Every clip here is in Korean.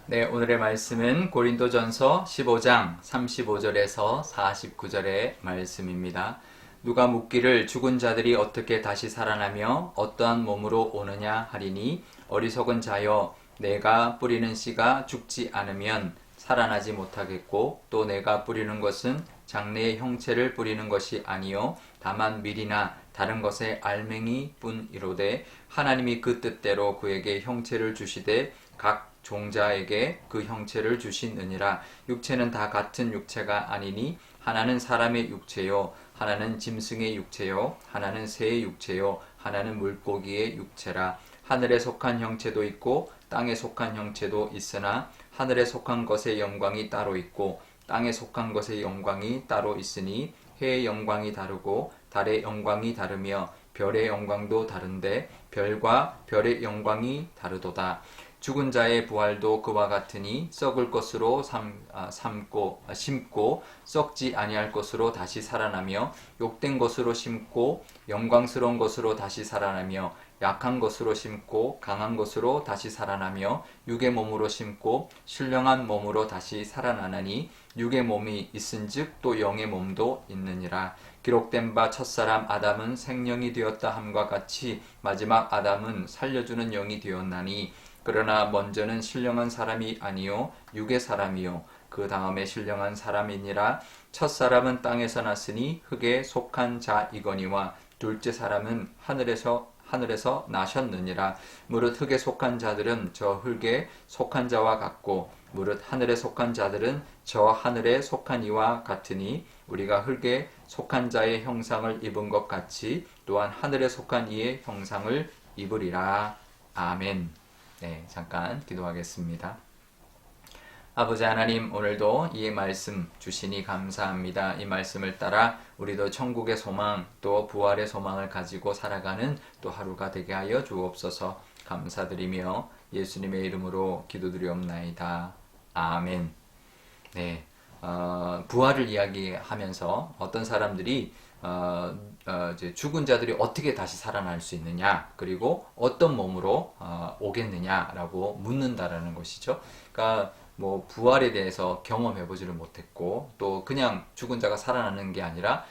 네, 오늘의 말씀은 고린도전서 15장 35절에서 49절의 말씀입니다. 누가 묻기를 죽은 자들이 어떻게 다시 살아나며 어떠한 몸으로 오느냐 하리니 어리석은 자여 내가 뿌리는 씨가 죽지 않으면 살아나지 못하겠고 또 내가 뿌리는 것은 장래의 형체를 뿌리는 것이 아니요 다만 밀이나 다른 것의 알맹이 뿐이로되 하나님이 그 뜻대로 그에게 형체를 주시되 각 종자에게 그 형체를 주시느니라. 육체는 다 같은 육체가 아니니 하나는 사람의 육체요 하나는 짐승의 육체요 하나는 새의 육체요 하나는 물고기의 육체라. 하늘에 속한 형체도 있고 땅에 속한 형체도 있으나 하늘에 속한 것의 영광이 따로 있고 땅에 속한 것의 영광이 따로 있으니 해의 영광이 다르고 달의 영광이 다르며 별의 영광도 다른데 별과 별의 영광이 다르도다. 죽은 자의 부활도 그와 같으니 썩을 것으로 심고 썩지 아니할 것으로 다시 살아나며 욕된 것으로 심고 영광스러운 것으로 다시 살아나며 약한 것으로 심고 강한 것으로 다시 살아나며 육의 몸으로 심고 신령한 몸으로 다시 살아나나니 육의 몸이 있은즉 또 영의 몸도 있느니라. 기록된 바 첫사람 아담은 생령이 되었다 함과 같이 마지막 아담은 살려주는 영이 되었나니 그러나 먼저는 신령한 사람이 아니요 육의 사람이요 그 다음에 신령한 사람이니라. 첫사람은 땅에서 났으니 흙에 속한 자이거니와 둘째 사람은 하늘에서 나셨느니라. 무릇 흙에 속한 자들은 저 흙에 속한 자와 같고 무릇 하늘에 속한 자들은 저 하늘에 속한 이와 같으니 우리가 흙에 속한 자의 형상을 입은 것 같이 또한 하늘에 속한 이의 형상을 입으리라. 아멘. 네, 잠깐 기도하겠습니다. 아버지 하나님, 오늘도 이 말씀 주시니 감사합니다. 이 말씀을 따라 우리도 천국의 소망 또 부활의 소망을 가지고 살아가는 또 하루가 되게 하여 주옵소서. 감사드리며 예수님의 이름으로 기도드리옵나이다. 아멘. 네, 부활을 이야기하면서 어떤 사람들이 이제 죽은 자들이 어떻게 다시 살아날 수 있느냐, 그리고 어떤 몸으로 오겠느냐라고 묻는다라는 것이죠. 그러니까 뭐 부활에 대해서 경험해보지를 못했고 또 그냥 죽은 자가 살아나는 게 아니라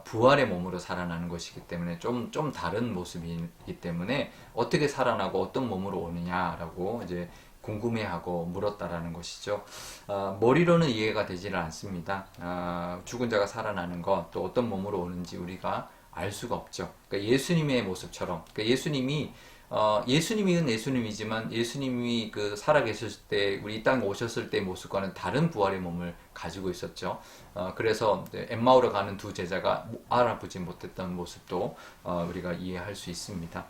부활의 몸으로 살아나는 것이기 때문에 좀 다른 모습이기 때문에 어떻게 살아나고 어떤 몸으로 오느냐라고 이제 궁금해하고 물었다라는 것이죠. 머리로는 이해가 되지는 않습니다. 죽은 자가 살아나는 것, 또 어떤 몸으로 오는지 우리가 알 수가 없죠. 그러니까 예수님의 모습처럼, 그러니까 예수님은 예수님이지만 예수님이 그 살아계실 때 우리 이 땅에 오셨을 때의 모습과는 다른 부활의 몸을 가지고 있었죠. 그래서 엠마오로 가는 두 제자가 알아보지 못했던 모습도 우리가 이해할 수 있습니다.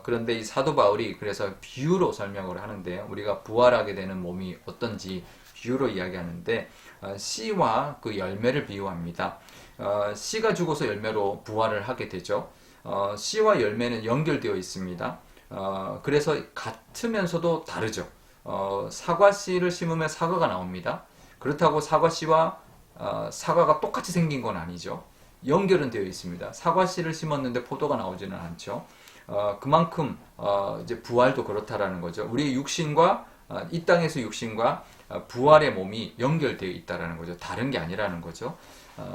그런데 이 사도 바울이 그래서 비유로 설명을 하는데요. 우리가 부활하게 되는 몸이 어떤지 비유로 이야기하는데 씨와 그 열매를 비유합니다. 씨가 죽어서 열매로 부활을 하게 되죠. 씨와 열매는 연결되어 있습니다. 그래서 같으면서도 다르죠. 사과 씨를 심으면 사과가 나옵니다. 그렇다고 사과 씨와 사과가 똑같이 생긴 건 아니죠. 연결은 되어 있습니다. 사과 씨를 심었는데 포도가 나오지는 않죠. 그만큼 이제 부활도 그렇다라는 거죠. 우리의 육신과 이 땅에서 육신과 부활의 몸이 연결되어 있다라는 거죠. 다른 게 아니라는 거죠.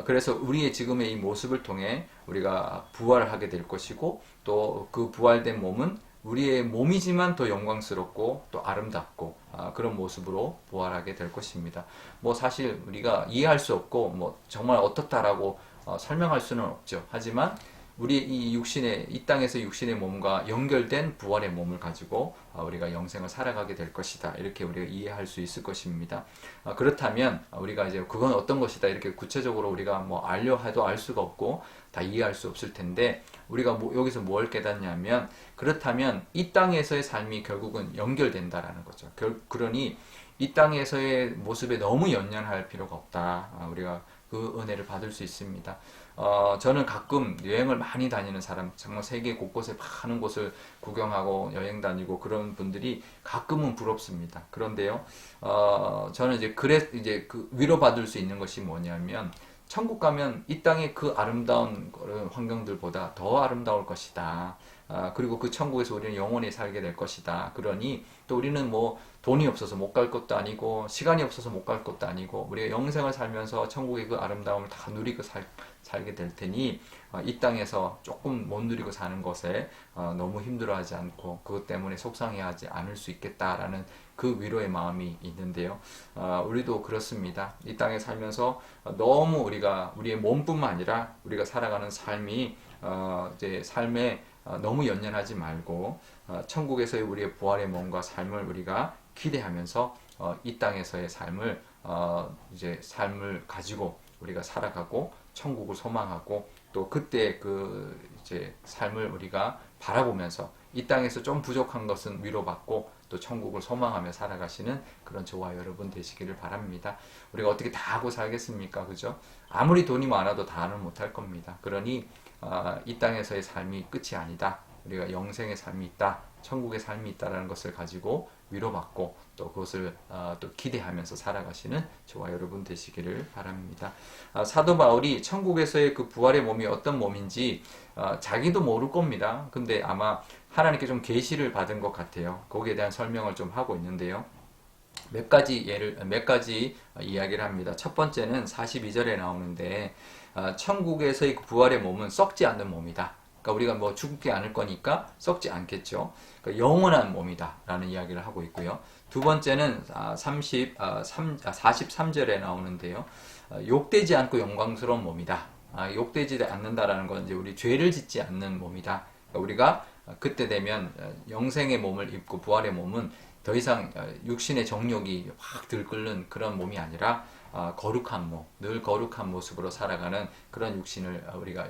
그래서 우리의 지금의 이 모습을 통해 우리가 부활을 하게 될 것이고 또 그 부활된 몸은 우리의 몸이지만 더 영광스럽고 또 아름답고 그런 모습으로 부활하게 될 것입니다. 뭐 사실 우리가 이해할 수 없고 뭐 정말 어떻다라고 설명할 수는 없죠. 하지만 우리 이 땅에서 육신의 몸과 연결된 부활의 몸을 가지고 우리가 영생을 살아가게 될 것이다. 이렇게 우리가 이해할 수 있을 것입니다. 그렇다면 우리가 이제 그건 어떤 것이다. 이렇게 구체적으로 우리가 뭐 알려 해도 알 수가 없고 다 이해할 수 없을 텐데 우리가 여기서 뭘 깨닫냐면 그렇다면 이 땅에서의 삶이 결국은 연결된다라는 거죠. 그러니 이 땅에서의 모습에 너무 연연할 필요가 없다. 우리가 그 은혜를 받을 수 있습니다. 저는 가끔 여행을 많이 다니는 사람, 정말 세계 곳곳에 많은 곳을 구경하고 여행 다니고 그런 분들이 가끔은 부럽습니다. 그런데요, 저는 이제 그 위로받을 수 있는 것이 뭐냐면, 천국 가면 이 땅의 그 아름다운 환경들보다 더 아름다울 것이다. 그리고 그 천국에서 우리는 영원히 살게 될 것이다. 그러니 또 우리는 뭐 돈이 없어서 못 갈 것도 아니고 시간이 없어서 못 갈 것도 아니고 우리가 영생을 살면서 천국의 그 아름다움을 다 누리고 살게 될 테니 이 땅에서 조금 못 누리고 사는 것에 너무 힘들어하지 않고 그것 때문에 속상해하지 않을 수 있겠다라는 그 위로의 마음이 있는데요. 우리도 그렇습니다. 이 땅에 살면서 너무 우리의 몸뿐만 아니라 우리가 살아가는 삶이 이제 삶에 너무 연연하지 말고 천국에서의 우리의 부활의 몸과 삶을 우리가 기대하면서 이 땅에서의 삶을 이제 삶을 가지고 우리가 살아가고 천국을 소망하고 또 그때 그 이제 삶을 우리가 바라보면서 이 땅에서 좀 부족한 것은 위로받고 또 천국을 소망하며 살아가시는 그런 저와 여러분 되시기를 바랍니다. 우리가 어떻게 다 하고 살겠습니까? 그죠? 아무리 돈이 많아도 다는 못할 겁니다. 그러니 이 땅에서의 삶이 끝이 아니다. 우리가 영생의 삶이 있다. 천국의 삶이 있다라는 것을 가지고 위로받고 또 그것을 또 기대하면서 살아가시는 저와 여러분 되시기를 바랍니다. 사도 바울이 천국에서의 그 부활의 몸이 어떤 몸인지 자기도 모를 겁니다. 근데 아마 하나님께 좀 계시를 받은 것 같아요. 거기에 대한 설명을 좀 하고 있는데요. 몇 가지 이야기를 합니다. 첫 번째는 42절에 나오는데 천국에서의 그 부활의 몸은 썩지 않는 몸이다. 그러니까 우리가 뭐 죽지 않을 거니까 썩지 않겠죠. 그러니까 영원한 몸이다라는 이야기를 하고 있고요. 두 번째는 43절에 나오는데요. 욕되지 않고 영광스러운 몸이다. 욕되지 않는다라는 건 이제 우리 죄를 짓지 않는 몸이다. 그러니까 우리가 그때 되면 영생의 몸을 입고 부활의 몸은 더 이상 육신의 정욕이 확 들끓는 그런 몸이 아니라 거룩한 몸, 늘 거룩한 모습으로 살아가는 그런 육신을 우리가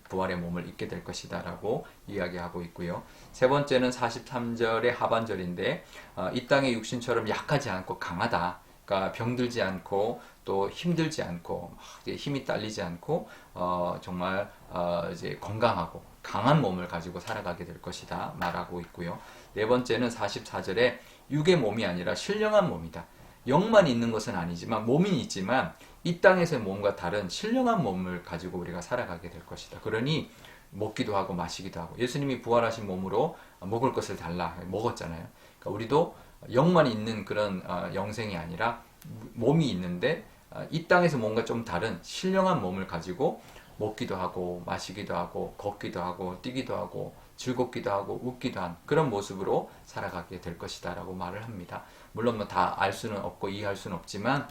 부활의 몸을 입게 될 것이다 라고 이야기하고 있고요. 세 번째는 43절의 하반절인데 이 땅의 육신처럼 약하지 않고 강하다. 그러니까 병들지 않고 또 힘들지 않고 힘이 딸리지 않고 정말 이제 건강하고 강한 몸을 가지고 살아가게 될 것이다 말하고 있고요. 네 번째는 44절에 육의 몸이 아니라 신령한 몸이다. 영만 있는 것은 아니지만 몸이 있지만 이 땅에서의 몸과 다른 신령한 몸을 가지고 우리가 살아가게 될 것이다. 그러니 먹기도 하고 마시기도 하고 예수님이 부활하신 몸으로 먹을 것을 달라 먹었잖아요. 그러니까 우리도 영만 있는 그런 영생이 아니라 몸이 있는데 이 땅에서 뭔가 좀 다른 신령한 몸을 가지고 먹기도 하고 마시기도 하고 걷기도 하고 뛰기도 하고 즐겁기도 하고 웃기도 한 그런 모습으로 살아가게 될 것이다 라고 말을 합니다. 물론 뭐 다 알 수는 없고 이해할 수는 없지만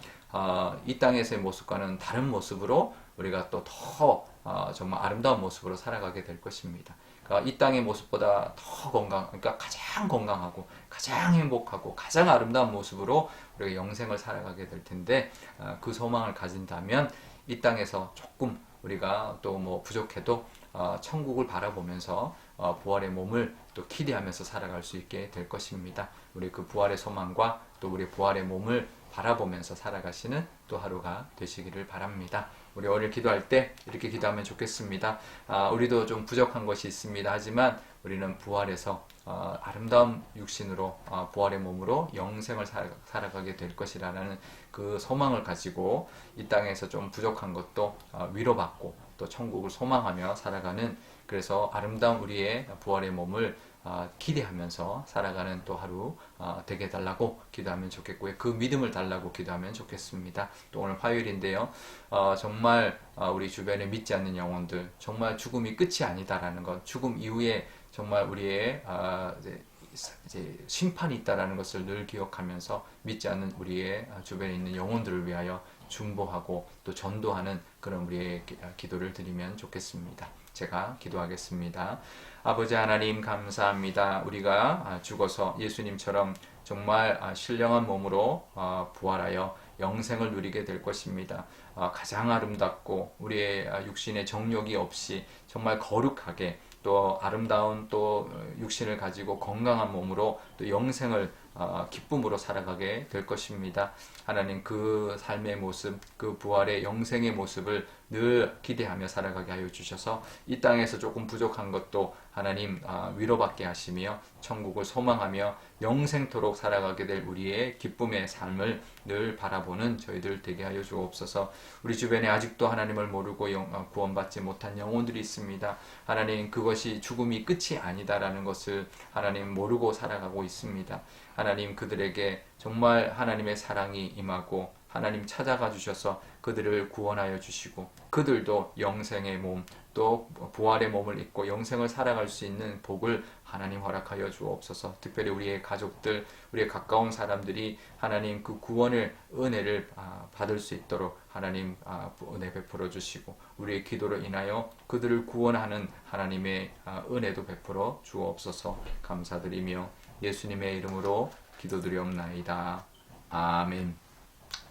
이 땅에서의 모습과는 다른 모습으로 우리가 또 더 정말 아름다운 모습으로 살아가게 될 것입니다. 그러니까 이 땅의 모습보다 더 그러니까 가장 건강하고 가장 행복하고 가장 아름다운 모습으로 우리가 영생을 살아가게 될 텐데 그 소망을 가진다면 이 땅에서 조금 우리가 또 뭐 부족해도 천국을 바라보면서 부활의 몸을 또 기대하면서 살아갈 수 있게 될 것입니다. 우리 그 부활의 소망과 또 우리 부활의 몸을 바라보면서 살아가시는 또 하루가 되시기를 바랍니다. 우리 오늘 기도할 때 이렇게 기도하면 좋겠습니다. 우리도 좀 부족한 것이 있습니다. 하지만 우리는 부활해서 아름다운 육신으로 부활의 몸으로 영생을 살아가게 될 것이라는 그 소망을 가지고 이 땅에서 좀 부족한 것도 위로받고 또 천국을 소망하며 살아가는 그래서 아름다운 우리의 부활의 몸을 기대하면서 살아가는 또 하루 되게 달라고 기도하면 좋겠고요. 그 믿음을 달라고 기도하면 좋겠습니다. 또 오늘 화요일인데요. 정말 우리 주변에 믿지 않는 영혼들 정말 죽음이 끝이 아니다라는 것 죽음 이후에 정말 우리의 이제 심판이 있다라는 것을 늘 기억하면서 믿지 않는 우리의 주변에 있는 영혼들을 위하여 중보하고 또 전도하는 그런 우리의 기도를 드리면 좋겠습니다. 제가 기도하겠습니다. 아버지 하나님 감사합니다. 우리가 죽어서 예수님처럼 정말 신령한 몸으로 부활하여 영생을 누리게 될 것입니다. 가장 아름답고 우리의 육신의 정욕이 없이 정말 거룩하게 또 아름다운 또 육신을 가지고 건강한 몸으로 또 영생을 기쁨으로 살아가게 될 것입니다. 하나님 그 삶의 모습, 그 부활의 영생의 모습을 늘 기대하며 살아가게 하여 주셔서 이 땅에서 조금 부족한 것도 하나님 위로받게 하시며 천국을 소망하며 영생토록 살아가게 될 우리의 기쁨의 삶을 늘 바라보는 저희들 되게 하여 주옵소서. 우리 주변에 아직도 하나님을 모르고 구원받지 못한 영혼들이 있습니다. 하나님 그것이 죽음이 끝이 아니다라는 것을 하나님 모르고 살아가고 있습니다. 하나님 그들에게 정말 하나님의 사랑이 임하고 하나님 찾아가 주셔서 그들을 구원하여 주시고 그들도 영생의 몸 또 부활의 몸을 입고 영생을 살아갈 수 있는 복을 하나님 허락하여 주옵소서. 특별히 우리의 가족들, 우리의 가까운 사람들이 하나님 그 구원의 은혜를 받을 수 있도록 하나님 은혜 베풀어 주시고 우리의 기도로 인하여 그들을 구원하는 하나님의 은혜도 베풀어 주옵소서. 감사드리며 예수님의 이름으로 기도드리옵나이다. 아멘.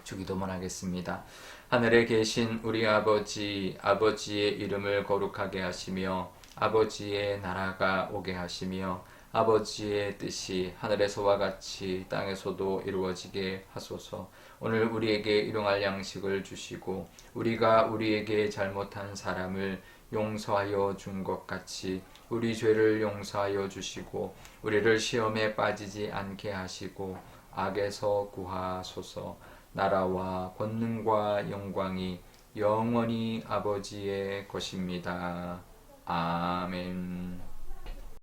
주기도문 하겠습니다. 하늘에 계신 우리 아버지, 아버지의 이름을 거룩하게 하시며 아버지의 나라가 오게 하시며 아버지의 뜻이 하늘에서와 같이 땅에서도 이루어지게 하소서. 오늘 우리에게 일용할 양식을 주시고 우리가 우리에게 잘못한 사람을 용서하여 준 것 같이 우리 죄를 용서하여 주시고 우리를 시험에 빠지지 않게 하시고 악에서 구하소서. 나라와 권능과 영광이 영원히 아버지의 것입니다. 아멘.